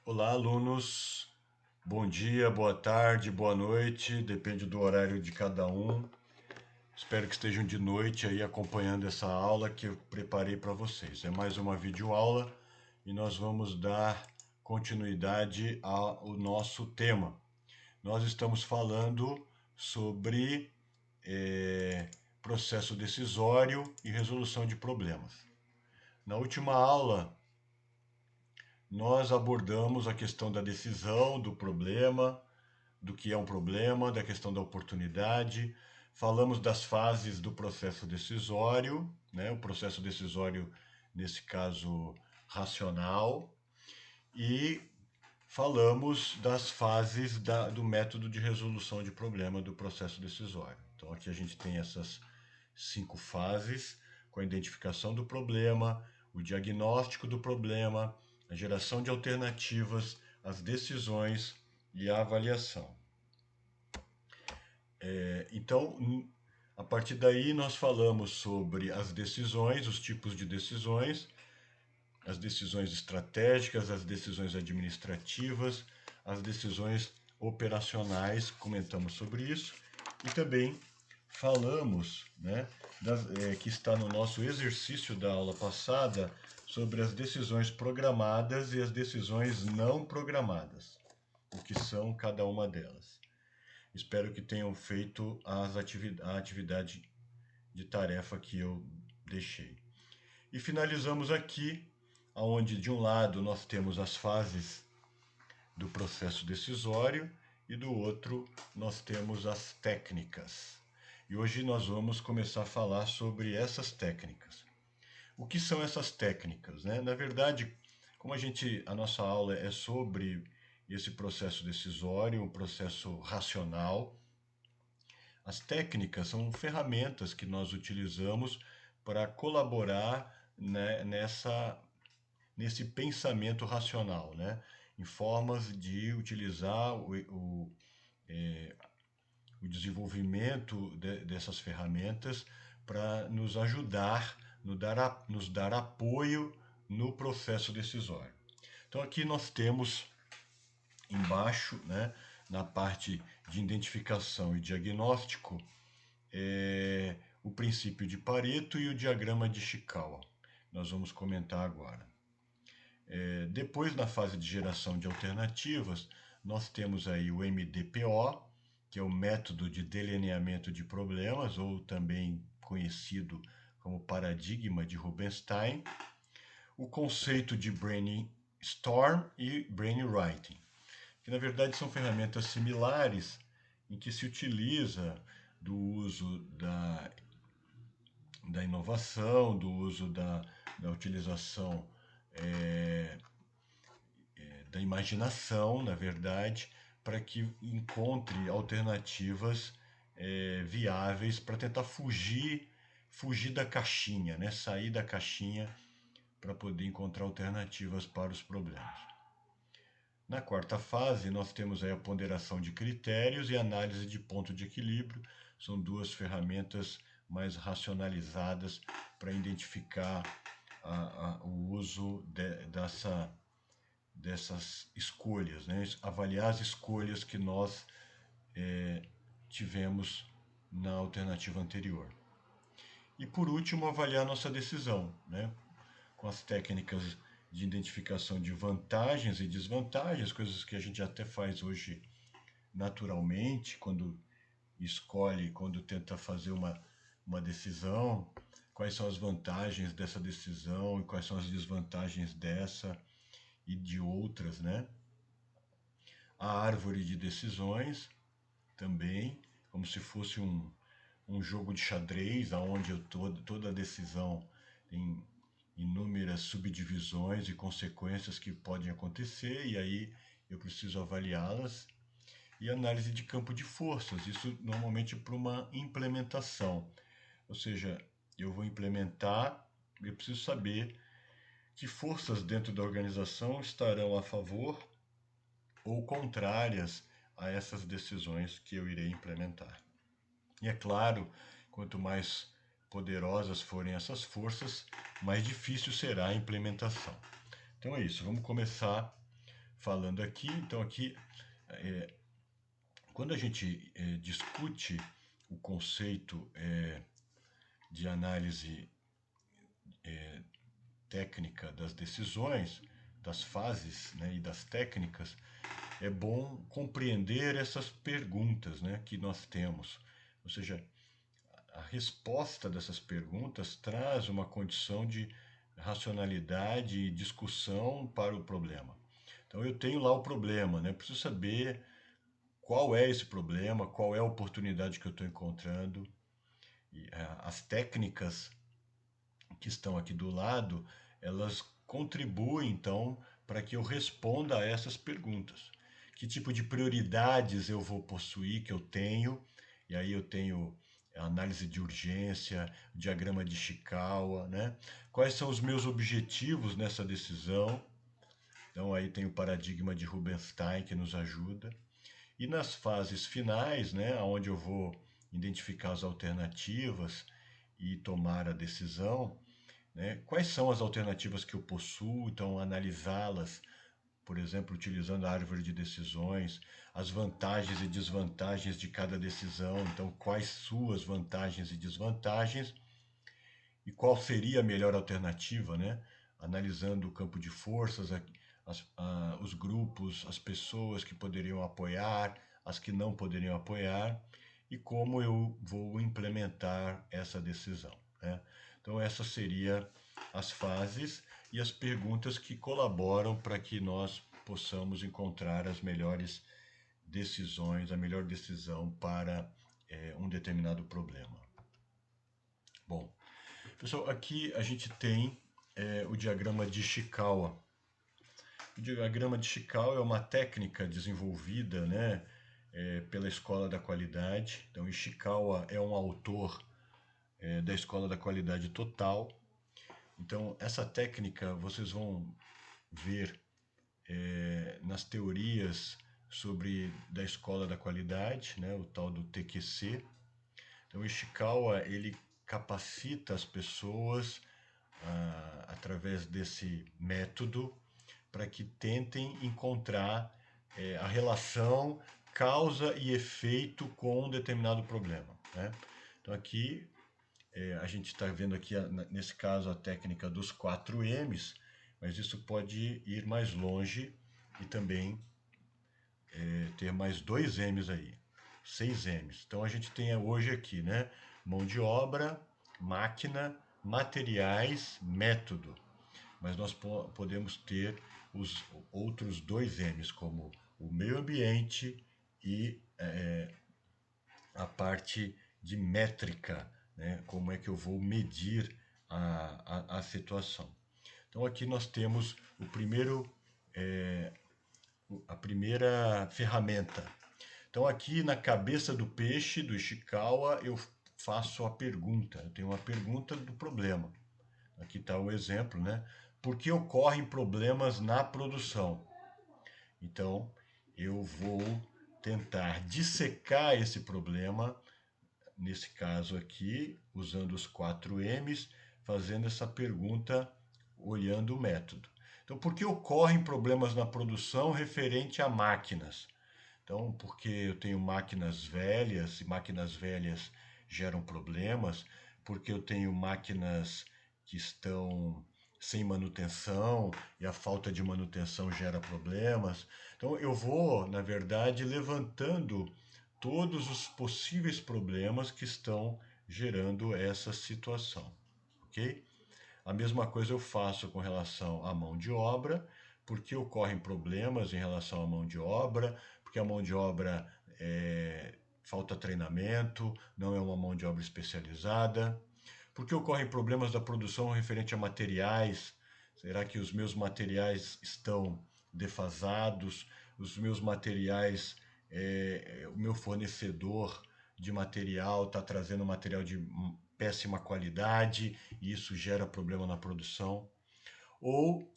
Olá, alunos. Bom dia, boa tarde, boa noite, depende do horário de cada um. Espero que estejam de noite aí acompanhando essa aula que eu preparei para vocês. É mais uma videoaula e nós vamos dar continuidade ao nosso tema. Nós estamos falando sobre processo decisório e resolução de problemas. Na última aula, nós abordamos a questão da decisão, do problema, do que é um problema, da questão da oportunidade. Falamos das fases do processo decisório, né? O processo decisório, nesse caso, racional, e falamos das fases do método de resolução de problema do processo decisório. Então, aqui a gente tem essas 5 fases, com a identificação do problema, o diagnóstico do problema, a geração de alternativas, as decisões e a avaliação. Então, a partir daí, nós falamos sobre as decisões, os tipos de decisões, as decisões estratégicas, as decisões administrativas, as decisões operacionais, comentamos sobre isso, e também falamos, né, que está no nosso exercício da aula passada, sobre as decisões programadas e as decisões não programadas, o que são cada uma delas. Espero que tenham feito a atividade de tarefa que eu deixei. E finalizamos aqui, onde de um lado nós temos as fases do processo decisório e do outro nós temos as técnicas. E hoje nós vamos começar a falar sobre essas técnicas. O que são essas técnicas, né? Na verdade, como a nossa aula é sobre esse processo decisório, um processo racional, as técnicas são ferramentas que nós utilizamos para colaborar, né, nesse pensamento racional, né? Em formas de utilizar o desenvolvimento dessas ferramentas para nos ajudar, nos dar apoio no processo decisório. Então aqui nós temos embaixo, né, na parte de identificação e diagnóstico, o princípio de Pareto e o diagrama de Chikawa. Nós vamos comentar agora. Depois, na fase de geração de alternativas, nós temos aí o MDPO, que é o método de delineamento de problemas, ou também conhecido como paradigma de Rubinstein, o conceito de brainstorm e brainwriting, que na verdade são ferramentas similares em que se utiliza do uso da inovação, do uso da utilização da imaginação, na verdade, para que encontre alternativas viáveis para tentar fugir da caixinha, né? Sair da caixinha para poder encontrar alternativas para os problemas. Na quarta fase, nós temos aí a ponderação de critérios e análise de ponto de equilíbrio. São duas ferramentas mais racionalizadas para identificar o uso dessas escolhas, né? Avaliar as escolhas que nós tivemos na alternativa anterior. E por último, avaliar nossa decisão, né? Com as técnicas de identificação de vantagens e desvantagens, coisas que a gente até faz hoje naturalmente, quando tenta fazer uma decisão, quais são as vantagens dessa decisão e quais são as desvantagens dessa e de outras, né? A árvore de decisões também, como se fosse um jogo de xadrez, onde toda decisão tem inúmeras subdivisões e consequências que podem acontecer, e aí eu preciso avaliá-las. E análise de campo de forças, isso normalmente para uma implementação. Ou seja, eu vou implementar, eu preciso saber que forças dentro da organização estarão a favor ou contrárias a essas decisões que eu irei implementar. E é claro, quanto mais poderosas forem essas forças, mais difícil será a implementação. Então é isso, vamos começar falando aqui. Então, aqui, quando a gente discute o conceito de análise técnica das decisões, das fases, né, e das técnicas, é bom compreender essas perguntas, né, que nós temos. Ou seja, a resposta dessas perguntas traz uma condição de racionalidade e discussão para o problema. Então eu tenho lá o problema, né? Preciso saber qual é esse problema, qual é a oportunidade que eu estou encontrando. E, as técnicas que estão aqui do lado, elas contribuem então para que eu responda a essas perguntas. Que tipo de prioridades eu vou possuir, que eu tenho? E aí eu tenho a análise de urgência, o diagrama de Ishikawa, né? Quais são os meus objetivos nessa decisão? Então aí tem o paradigma de Rubinstein que nos ajuda. E nas fases finais, né, onde eu vou identificar as alternativas e tomar a decisão, né, quais são as alternativas que eu possuo, então analisá-las, por exemplo, utilizando a árvore de decisões, as vantagens e desvantagens de cada decisão, então quais suas vantagens e desvantagens e qual seria a melhor alternativa, né? Analisando o campo de forças, os grupos, as pessoas que poderiam apoiar, as que não poderiam apoiar e como eu vou implementar essa decisão, né? Então essas seriam as fases e as perguntas que colaboram para que nós possamos encontrar as melhores decisões, a melhor decisão para um determinado problema. Bom, pessoal, aqui a gente tem o diagrama de Ishikawa. O diagrama de Ishikawa é uma técnica desenvolvida, né, pela Escola da Qualidade. Então, Ishikawa é um autor da Escola da Qualidade Total. Então, essa técnica vocês vão ver nas teorias da Escola da Qualidade, né, o tal do TQC. Então, Ishikawa ele capacita as pessoas através desse método para que tentem encontrar a relação causa e efeito com um determinado problema, né? Então aqui a gente está vendo aqui nesse caso a técnica dos 4 M's, mas isso pode ir mais longe e também ter mais 2 M's aí, 6 M's. Então a gente tem hoje aqui, né, mão de obra, máquina, materiais, método. Mas nós podemos ter os outros 2 M's, como o meio ambiente e a parte de métrica, né? Como é que eu vou medir a situação. Então aqui nós temos a primeira ferramenta. Então aqui na cabeça do peixe, do Ishikawa, eu faço a pergunta. Eu tenho uma pergunta do problema. Aqui está o exemplo, né? Por que ocorrem problemas na produção? Então, eu vou tentar dissecar esse problema, nesse caso aqui, usando os 4 M's, fazendo essa pergunta olhando o método. Então, por que ocorrem problemas na produção referente a máquinas? Então, porque eu tenho máquinas velhas, e máquinas velhas geram problemas, porque eu tenho máquinas que estão sem manutenção e a falta de manutenção gera problemas. Então, eu vou, na verdade, levantando todos os possíveis problemas que estão gerando essa situação, ok? A mesma coisa eu faço com relação à mão de obra, porque ocorrem problemas em relação à mão de obra, porque a mão de obra falta treinamento, não é uma mão de obra especializada, porque ocorrem problemas da produção referente a materiais. Será que os meus materiais estão defasados? Os meus materiais, o meu fornecedor de material está trazendo material de péssima qualidade e isso gera problema na produção? Ou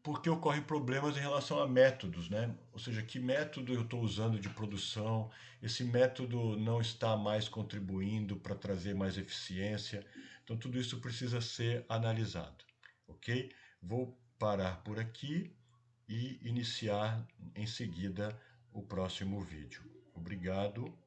porque ocorrem problemas em relação a métodos, né? Ou seja, que método eu estou usando de produção, esse método não está mais contribuindo para trazer mais eficiência. Então, tudo isso precisa ser analisado, ok? Vou parar por aqui e iniciar em seguida o próximo vídeo. Obrigado.